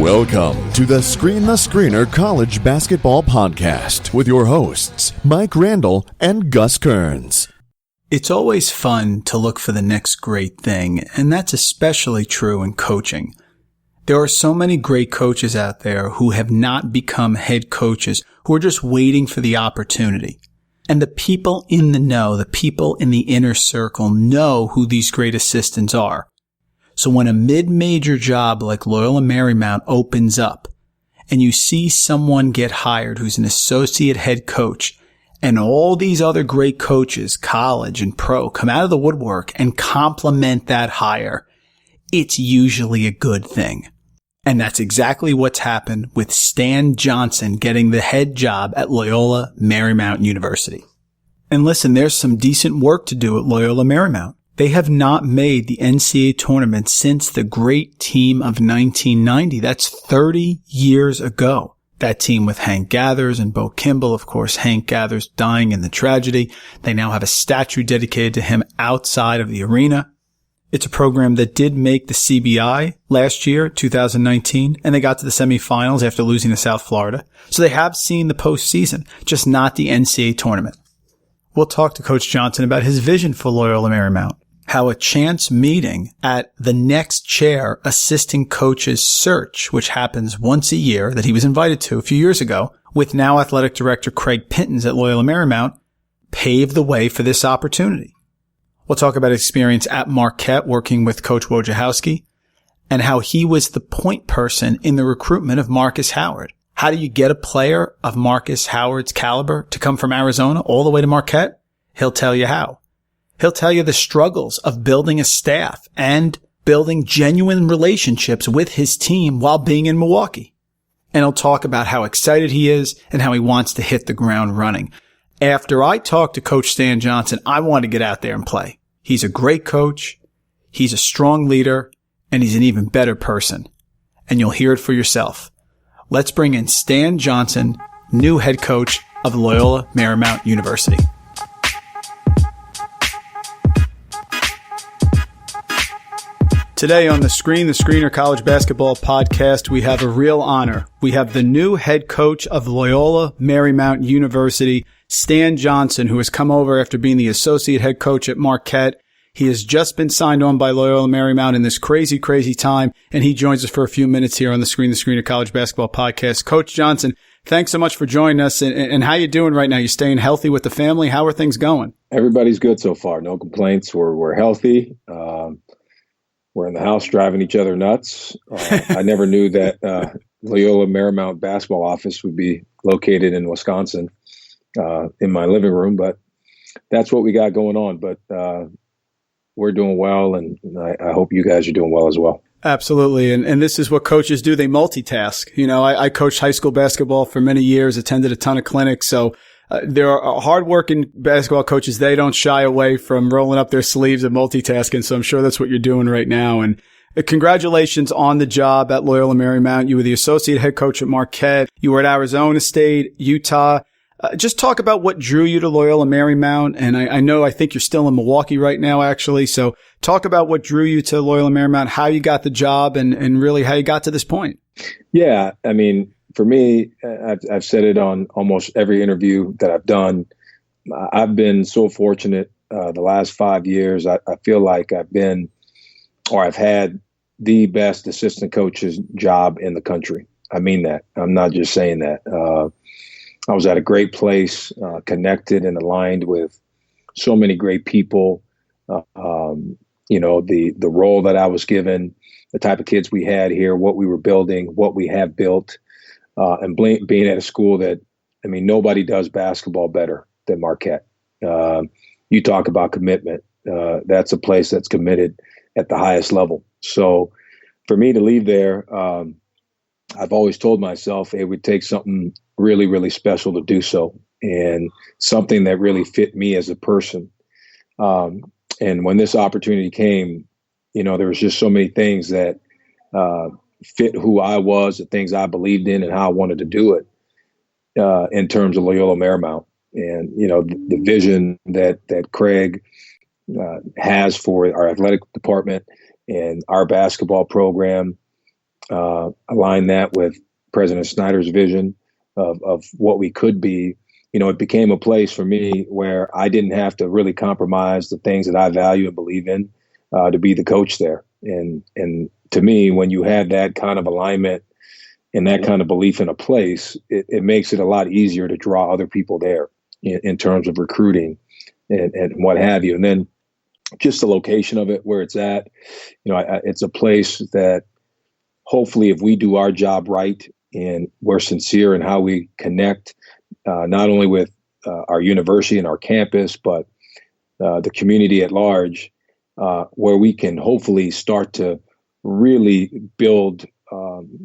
Welcome to the Screener College Basketball Podcast with your hosts, Mike Randle and Gus Kearns. It's always fun to look for the next great thing, and that's especially true in coaching. There are so many great coaches out there who have not become head coaches, who are just waiting for the opportunity. And the people in the know, the people in the inner circle know who these great assistants are. So when a mid-major job like Loyola Marymount opens up and you see someone get hired who's an associate head coach and all these other great coaches, college and pro, come out of the woodwork and compliment that hire, it's usually a good thing. And that's exactly what's happened with Stan Johnson getting the head job at Loyola Marymount University. And listen, there's some decent work to do at Loyola Marymount. They have not made the NCAA tournament since the great team of 1990. That's 30 years ago. That team with Hank Gathers and Bo Kimball, of course, Hank Gathers dying in the tragedy. They now have a statue dedicated to him outside of the arena. It's a program that did make the CBI last year, 2019, and they got to the semifinals after losing to South Florida. So they have seen the postseason, just not the NCAA tournament. We'll talk to Coach Johnson about his vision for Loyola Marymount, how a chance meeting at the next chair assistant coach's search, which happens once a year, that he was invited to a few years ago, with now athletic director Craig Benton at Loyola Marymount, paved the way for this opportunity. We'll talk about his experience at Marquette working with Coach Wojciechowski and how he was the point person in the recruitment of Marcus Howard. How do you get a player of Marcus Howard's caliber to come from Arizona all the way to Marquette? He'll tell you how. He'll tell you the struggles of building a staff and building genuine relationships with his team while being in Milwaukee. And he'll talk about how excited he is and how he wants to hit the ground running. After I talked to Coach Stan Johnson, I want to get out there and play. He's a great coach, he's a strong leader, and he's an even better person. And you'll hear it for yourself. Let's bring in Stan Johnson, new head coach of Loyola Marymount University. Today on the Screener College Basketball Podcast, we have a real honor. We have the new head coach of Loyola Marymount University, Stan Johnson, who has come over after being the associate head coach at Marquette. He has just been signed on by Loyola Marymount in this crazy, crazy time, and he joins us for a few minutes here on the Screener College Basketball Podcast. Coach Johnson, thanks so much for joining us, and how you doing right now? You staying healthy with the family? How are things going? Everybody's good so far. No complaints. We're healthy. We're in the house driving each other nuts. I never knew that Loyola Marymount basketball office would be located in Wisconsin in my living room, but that's what we got going on. But we're doing well, and I hope you guys are doing well as well. Absolutely. And this is what coaches do. They multitask. You know, I coached high school basketball for many years, attended a ton of clinics. So there are hardworking basketball coaches. They don't shy away from rolling up their sleeves and multitasking. So I'm sure that's what you're doing right now. And congratulations on the job at Loyola Marymount. You were the associate head coach at Marquette. You were at Arizona State, Utah. Just talk about what drew you to Loyola Marymount. And I think you're still in Milwaukee right now, actually. So talk about what drew you to Loyola Marymount, how you got the job, and really how you got to this point. Yeah, I mean, for me, I've said it on almost every interview that I've done. I've been so fortunate the last 5 years. I feel like I've had the best assistant coach's job in the country. I mean that. I'm not just saying that. I was at a great place, connected and aligned with so many great people. You know, the role that I was given, the type of kids we had here, what we were building, what we have built, and being at a school that, I mean, nobody does basketball better than Marquette. You talk about commitment. That's a place that's committed at the highest level. So for me to leave there, I've always told myself it would take something really, really special to do so, and something that really fit me as a person. And when this opportunity came, you know, there was just so many things that fit who I was, the things I believed in, and how I wanted to do it in terms of Loyola Marymount. And, you know, the vision that Craig has for our athletic department and our basketball program, align that with President Snyder's vision of what we could be, it became a place for me where I didn't have to really compromise the things that I value and believe in to be the coach there. And to me, when you have that kind of alignment and that kind of belief in a place, it makes it a lot easier to draw other people there in terms of recruiting and what have you. And then just the location of it, where it's at, it's a place that hopefully if we do our job right and we're sincere in how we connect, not only with our university and our campus, but the community at large, where we can hopefully start to really build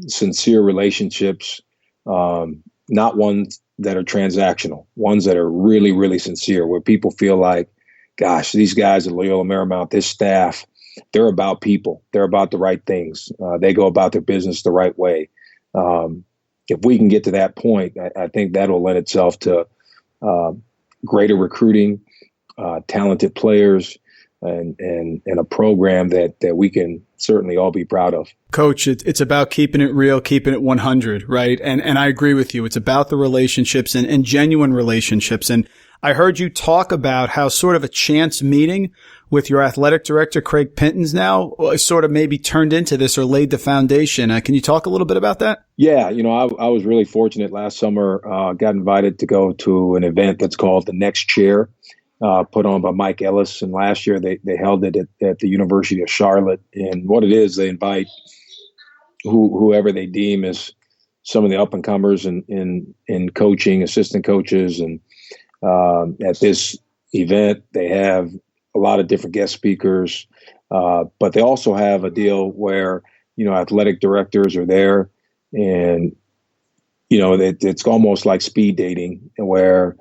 sincere relationships, not ones that are transactional, ones that are really, really sincere, where people feel like, gosh, these guys at Loyola Marymount, this staff, they're about people. They're about the right things. They go about their business the right way. If we can get to that point, I think that'll lend itself to greater recruiting, talented players, and a program that we can certainly all be proud of. Coach, it's about keeping it real, keeping it 100, right? And I agree with you. It's about the relationships and genuine relationships. And I heard you talk about how sort of a chance meeting with your athletic director, Craig Benton, now sort of maybe turned into this or laid the foundation. Can you talk a little bit about that? Yeah, I was really fortunate last summer, got invited to go to an event that's called The Next Chair, put on by Mike Ellis. And last year they held it at the University of Charlotte. And what it is, they invite whoever they deem as some of the up and comers in coaching, assistant coaches. And at this event, they have a lot of different guest speakers, but they also have a deal where, athletic directors are there, and, it's almost like speed dating, where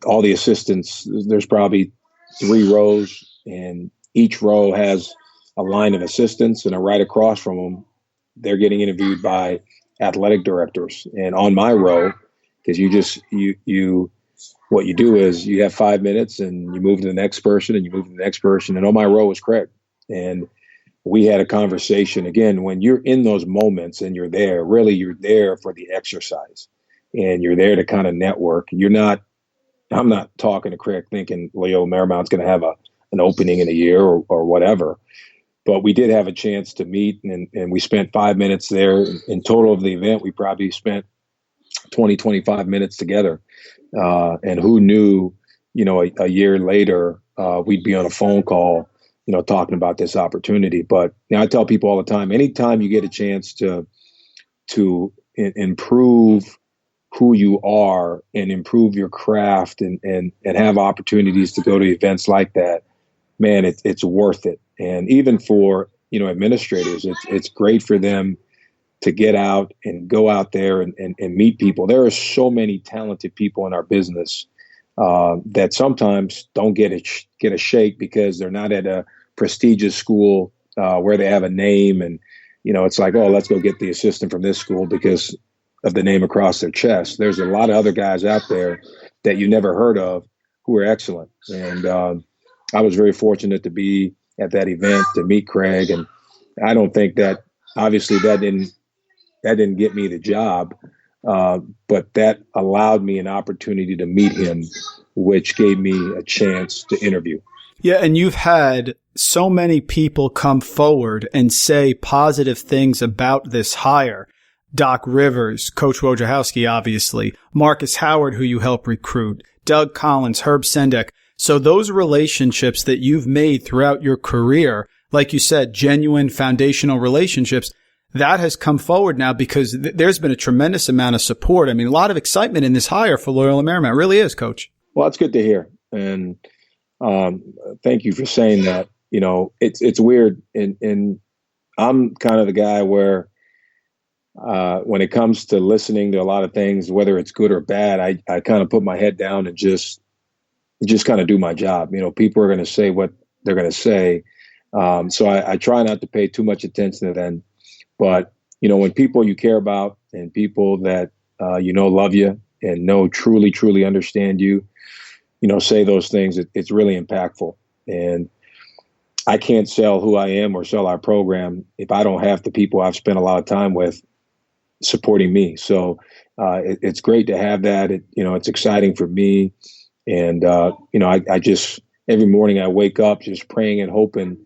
all the assistants, there's probably 3 rows, and each row has a line of assistants, and right across from them, they're getting interviewed by athletic directors. And on my row, because what you do is you have 5 minutes and you move to the next person and you move to the next person. And on my row was Craig. And we had a conversation. Again, when you're in those moments and you're there, really you're there for the exercise and you're there to kind of network. I'm not talking to Craig thinking Loyola Marymount's going to have an opening in a year or whatever. But we did have a chance to meet, and we spent 5 minutes there. In total of the event, we probably spent 20, 25 minutes together. And who knew, a year later, we'd be on a phone call, talking about this opportunity. But I tell people all the time, anytime you get a chance to improve who you are and improve your craft and have opportunities to go to events like that, man, it's worth it. And even for, administrators, it's great for them to get out and go out there and meet people. There are so many talented people in our business that sometimes don't get a shake because they're not at a prestigious school where they have a name. And, it's like, oh, let's go get the assistant from this school because of the name across their chest. There's a lot of other guys out there that you never heard of who are excellent. And I was very fortunate to be at that event to meet Craig. And I don't think that, obviously, that didn't get me the job, but that allowed me an opportunity to meet him, which gave me a chance to interview. Yeah, and you've had so many people come forward and say positive things about this hire. Doc Rivers, Coach Wojciechowski, obviously, Marcus Howard, who you helped recruit, Doug Collins, Herb Sendek. So those relationships that you've made throughout your career, like you said, genuine foundational relationships, that has come forward now because there's been a tremendous amount of support. I mean, a lot of excitement in this hire for Loyola Marymount. It really is, Coach. Well, that's good to hear. And thank you for saying that. It's weird. And I'm kind of the guy where when it comes to listening to a lot of things, whether it's good or bad, I kind of put my head down and just kind of do my job. People are going to say what they're going to say. So I try not to pay too much attention to them. But, when people you care about and people that, love you and truly, truly understand you, say those things, it's really impactful. And I can't sell who I am or sell our program if I don't have the people I've spent a lot of time with supporting me. So it's great to have that. It's exciting for me. And, I just, every morning I wake up just praying and hoping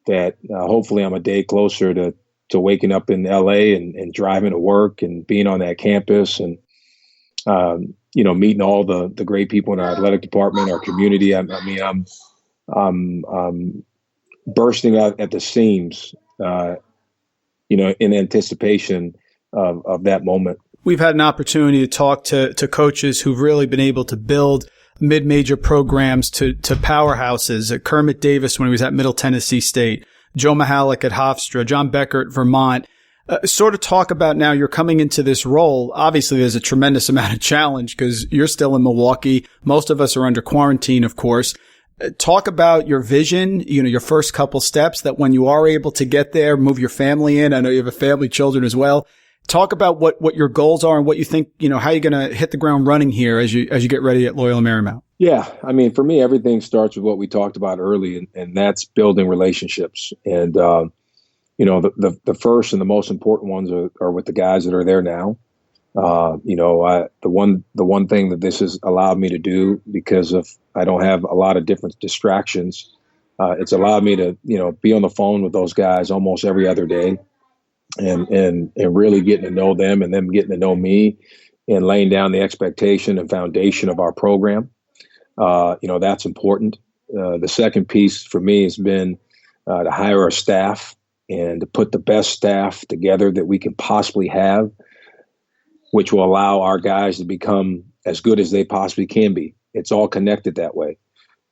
that hopefully I'm a day closer to waking up in LA and driving to work and being on that campus and, meeting all the great people in our athletic department, our community. I'm bursting out at the seams, in anticipation of that moment. We've had an opportunity to talk to coaches who've really been able to build mid-major programs to powerhouses. Kermit Davis when he was at Middle Tennessee State, Joe Mihalik at Hofstra, John Becker at Vermont. Sort of talk about now you're coming into this role. Obviously, there's a tremendous amount of challenge because you're still in Milwaukee. Most of us are under quarantine, of course. Talk about your vision, your first couple steps that when you are able to get there, move your family in. I know you have a family, children as well. Talk about what your goals are and what you think, how you're going to hit the ground running here as you get ready at Loyola Marymount. Yeah. I mean, for me, everything starts with what we talked about early, and that's building relationships. And, the first and the most important ones are with the guys that are there now. The one thing that this has allowed me to do because of I don't have a lot of different distractions. It's allowed me to, be on the phone with those guys almost every other day and really getting to know them and them getting to know me and laying down the expectation and foundation of our program. That's important. The second piece for me has been to hire a staff and to put the best staff together that we can possibly have, which will allow our guys to become as good as they possibly can be. It's all connected that way.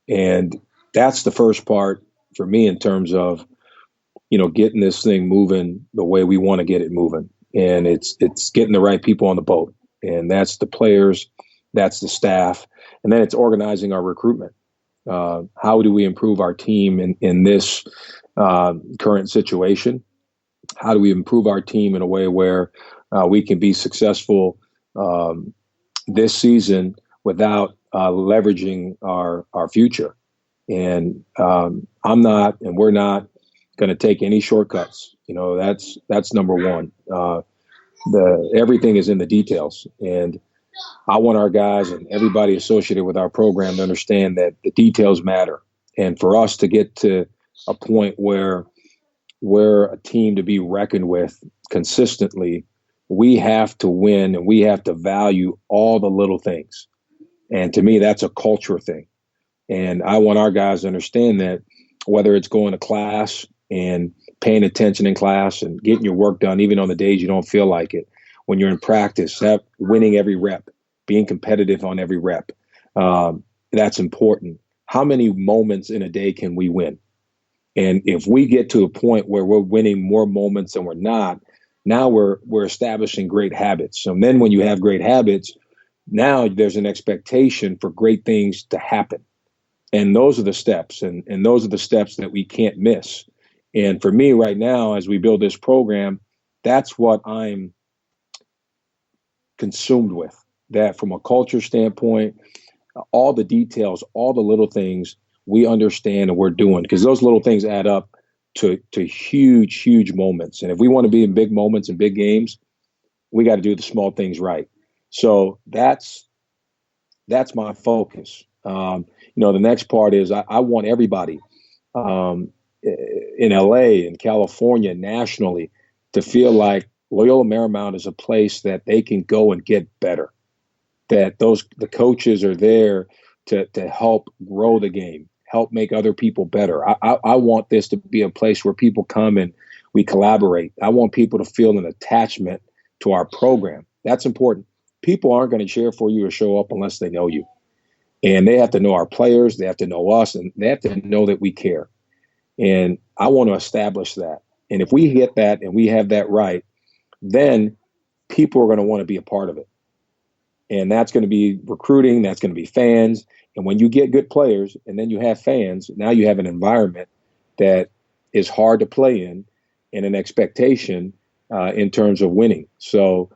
And that's the first part for me in terms of, getting this thing moving the way we want to get it moving. And it's getting the right people on the boat. And that's the players, that's the staff. And then it's organizing our recruitment. How do we improve our team in this current situation? How do we improve our team in a way where we can be successful this season without leveraging our future? And I'm not, and we're not going to take any shortcuts. That's number one. Everything is in the details, and I want our guys and everybody associated with our program to understand that the details matter. And for us to get to a point where we're a team to be reckoned with consistently, we have to win and we have to value all the little things. And to me, that's a culture thing. And I want our guys to understand that whether it's going to class and paying attention in class and getting your work done, even on the days you don't feel like it, when you're in practice, winning every rep, being competitive on every rep, that's important. How many moments in a day can we win? And if we get to a point where we're winning more moments than we're not, now we're establishing great habits. And then when you have great habits, now there's an expectation for great things to happen. And those are the steps, and those are the steps that we can't miss. And for me right now, as we build this program, that's what I'm consumed with. That from a culture standpoint, all the details, all the little things we understand and we're doing, because those little things add up to huge, huge moments. And if we want to be in big moments and big games, we got to do the small things right. So that's my focus. The next part is I want everybody in LA, in California, nationally, to feel like Loyola Marymount is a place that they can go and get better. That the coaches are there to help grow the game, help make other people better. I want this to be a place where people come and we collaborate. I want people to feel an attachment to our program. That's important. People aren't going to cheer for you or show up unless they know you. And they have to know our players, they have to know us, and they have to know that we care. And I want to establish that. And if we get that and we have that right, then people are going to want to be a part of it. And that's going to be recruiting, that's going to be fans. And when you get good players and then you have fans, now you have an environment that is hard to play in and an expectation in terms of winning. So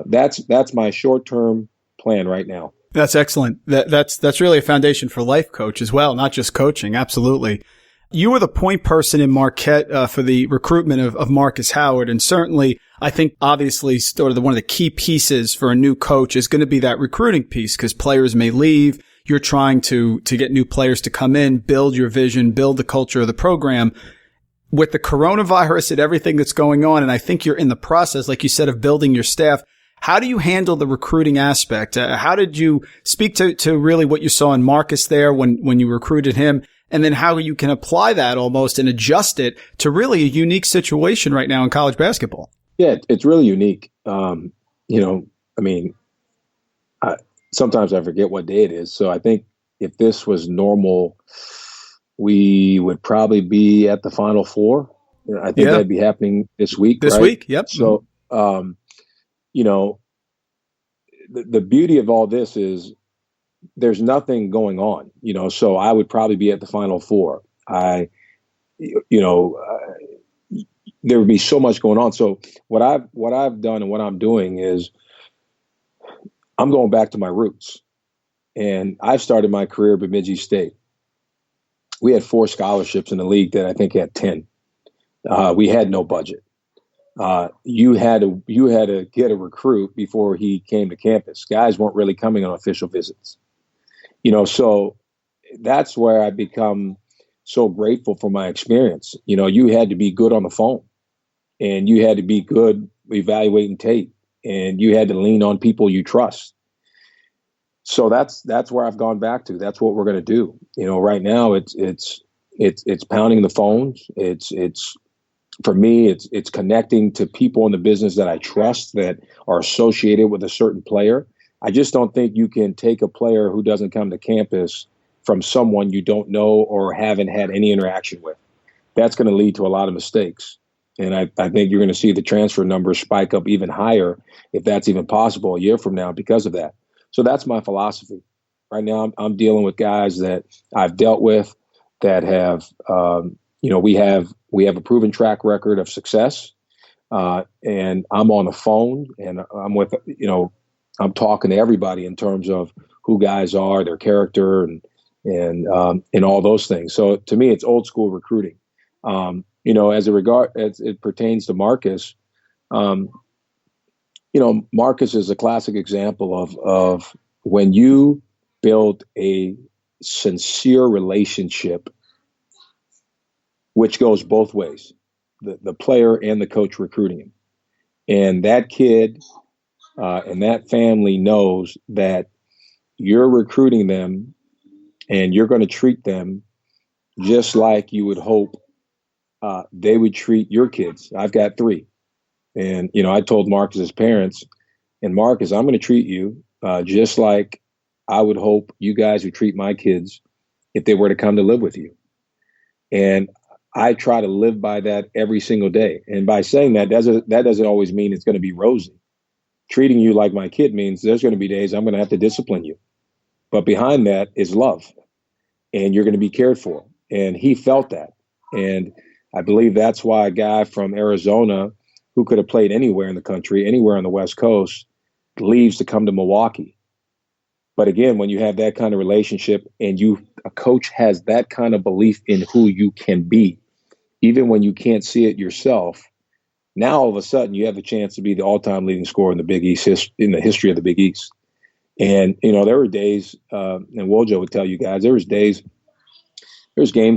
that's my short-term plan right now. That's excellent. That's really a foundation for life, coach, as well, not just coaching. Absolutely. You were the point person in Marquette for the recruitment of Marcus Howard. And certainly, I think obviously sort of one of the key pieces for a new coach is going to be that recruiting piece, because players may leave. You're trying to get new players to come in, build your vision, build the culture of the program. With the coronavirus and everything that's going on, and I think you're in the process, like you said, of building your staff, how do you handle the recruiting aspect? How did you speak to really what you saw in Marcus there when you recruited him? And then how you can apply that almost and adjust it to really a unique situation right now in college basketball. Yeah, it's really unique. Sometimes I forget what day it is. So I think if this was normal, we would probably be at the Final Four. I think that'd be happening this week. This week, yep. So, the beauty of all this is there's nothing going on, so I would probably be at the Final Four. There would be so much going on. So what I've done and what I'm doing is I'm going back to my roots. And I've started my career at Bemidji State. We had 4 scholarships in the league that I think had 10. We had no budget. You had to get a recruit before he came to campus. Guys weren't really coming on official visits. So that's where I become so grateful for my experience. You had to be good on the phone, and you had to be good evaluating tape, and you had to lean on people you trust. So that's where I've gone back to. That's what we're going to do. Right now it's pounding the phones. It's for me, it's connecting to people in the business that I trust that are associated with a certain player. I just don't think you can take a player who doesn't come to campus from someone you don't know or haven't had any interaction with. That's going to lead to a lot of mistakes. And I think you're going to see the transfer numbers spike up even higher, if that's even possible, a year from now because of that. So that's my philosophy. Right now, I'm dealing with guys that I've dealt with that have, we have a proven track record of success. And I'm on the phone, and I'm with, I'm talking to everybody in terms of who guys are, their character, and all those things. So to me, it's old school recruiting. As it pertains to Marcus, Marcus is a classic example of when you build a sincere relationship, which goes both ways, the player and the coach recruiting him. And that kid and that family knows that you're recruiting them and you're going to treat them just like you would hope they would treat your kids. I've got 3. And, I told Marcus's parents, and Marcus, I'm going to treat you just like I would hope you guys would treat my kids if they were to come to live with you. And I try to live by that every single day. And by saying that doesn't always mean it's going to be rosy. Treating you like my kid means there's going to be days I'm going to have to discipline you. But behind that is love. And you're going to be cared for. And he felt that. And I believe that's why a guy from Arizona who could have played anywhere in the country, anywhere on the West Coast, leaves to come to Milwaukee. But again, when you have that kind of relationship and a coach has that kind of belief in who you can be, even when you can't see it yourself, now all of a sudden you have a chance to be the all-time leading scorer in the Big East, in the history of the Big East. And, there were days, and Wojo would tell you guys, there's games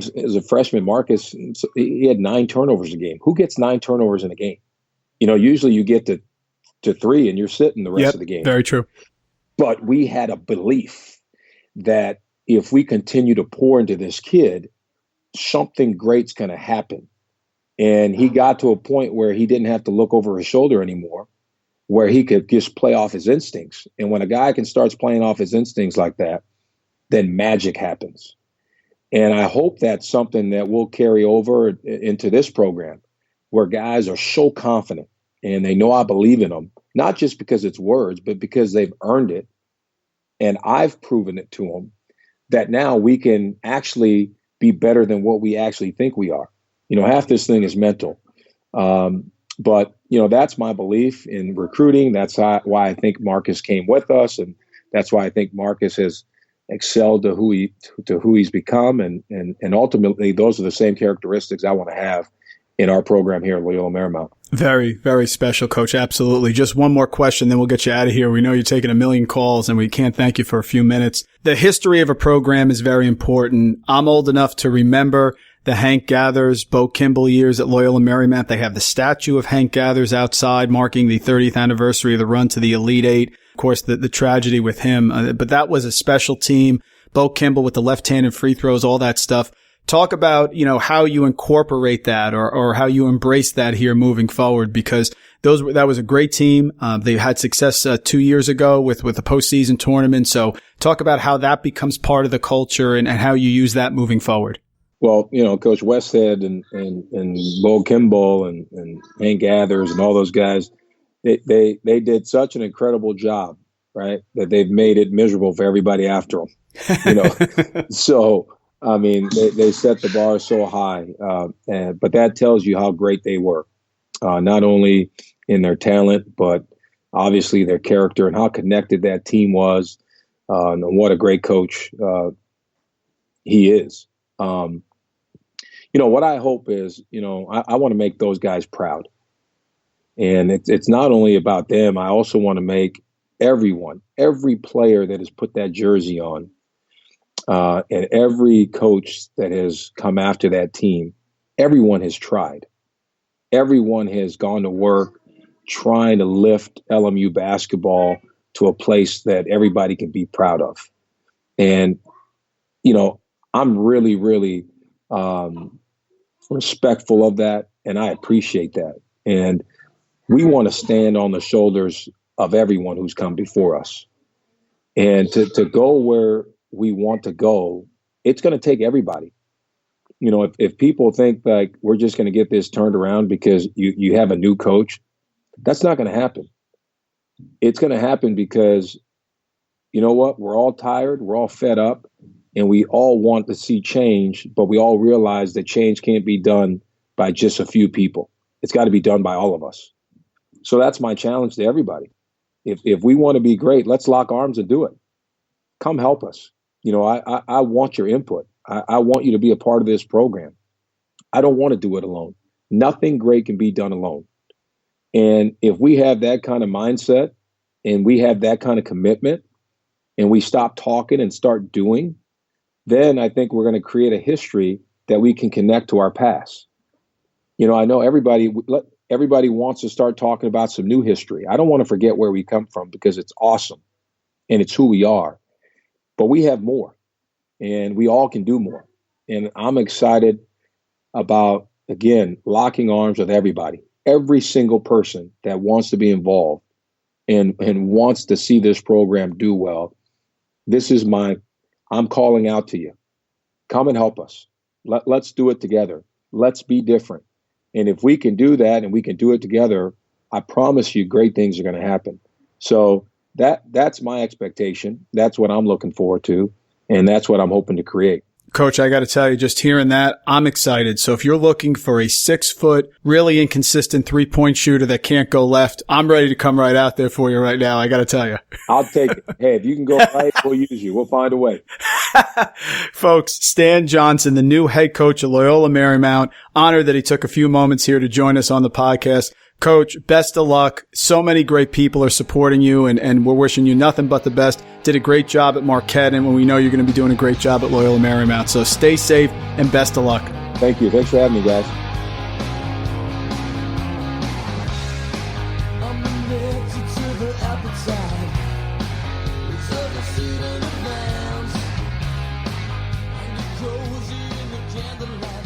as a freshman, Marcus, he had 9 turnovers a game. Who gets 9 turnovers in a game? Usually you get to 3 and you're sitting the rest of the game. Very true. But we had a belief that if we continue to pour into this kid, something great's going to happen. And he got to a point where he didn't have to look over his shoulder anymore, where he could just play off his instincts. And when a guy can start playing off his instincts like that, then magic happens. And I hope that's something that will carry over into this program, where guys are so confident and they know I believe in them, not just because it's words, but because they've earned it. And I've proven it to them that now we can actually be better than what we actually think we are. Half this thing is mental. But that's my belief in recruiting. That's why I think Marcus came with us. And that's why I think Marcus has excel to who he's become, and ultimately those are the same characteristics I want to have in our program here at Loyola Marymount. Very, very special, Coach. Absolutely. Just one more question, then we'll get you out of here. We know you're taking a million calls, and we can't thank you for a few minutes. The history of a program is very important. I'm old enough to remember the Hank Gathers, Bo Kimball years at Loyola Marymount. They have the statue of Hank Gathers outside marking the 30th anniversary of the run to the Elite Eight. Of course, the tragedy with him, but that was a special team. Bo Kimball with the left-handed free throws, all that stuff. Talk about, how you incorporate that or how you embrace that here moving forward, because that was a great team. They had success 2 years ago with the postseason tournament. So talk about how that becomes part of the culture and how you use that moving forward. Well, Coach Westhead and Bo Kimball and Hank Gathers and all those guys, they did such an incredible job, right? That they've made it miserable for everybody after them. So, I mean, they set the bar so high, but that tells you how great they were, not only in their talent, but obviously their character and how connected that team was, and what a great coach he is. What I hope is, I want to make those guys proud. And it's not only about them. I also want to make every player that has put that jersey on, and every coach that has come after that team, everyone has tried. Everyone has gone to work trying to lift LMU basketball to a place that everybody can be proud of. And, I'm really, really respectful of that, and I appreciate that. And we want to stand on the shoulders of everyone who's come before us. And to go where we want to go, it's going to take everybody. If people think like we're just going to get this turned around because you have a new coach, that's not going to happen. It's going to happen because, we're all tired, we're all fed up, and we all want to see change, but we all realize that change can't be done by just a few people. It's got to be done by all of us. So that's my challenge to everybody. If we want to be great, let's lock arms and do it. Come help us. I want your input. I want you to be a part of this program. I don't want to do it alone. Nothing great can be done alone. And if we have that kind of mindset and we have that kind of commitment and we stop talking and start doing, then I think we're going to create a history that we can connect to our past. I know everybody wants to start talking about some new history. I don't want to forget where we come from because it's awesome and it's who we are. But we have more, and we all can do more. And I'm excited about, again, locking arms with everybody, every single person that wants to be involved and wants to see this program do well. I'm calling out to you. Come and help us. Let's do it together. Let's be different. And if we can do that and we can do it together, I promise you great things are going to happen. So that's my expectation. That's what I'm looking forward to. And that's what I'm hoping to create. Coach, I got to tell you, just hearing that, I'm excited. So if you're looking for a 6-foot, really inconsistent 3-point shooter that can't go left, I'm ready to come right out there for you right now. I got to tell you. I'll take it. Hey, if you can go right, we'll use you. We'll find a way. Folks, Stan Johnson, the new head coach of Loyola Marymount, honored that he took a few moments here to join us on the podcast. Coach, best of luck. So many great people are supporting you, and we're wishing you nothing but the best. Did a great job at Marquette, and we know you're going to be doing a great job at Loyola Marymount. So stay safe and best of luck. Thank you. Thanks for having me, guys. Cozy in the candlelight.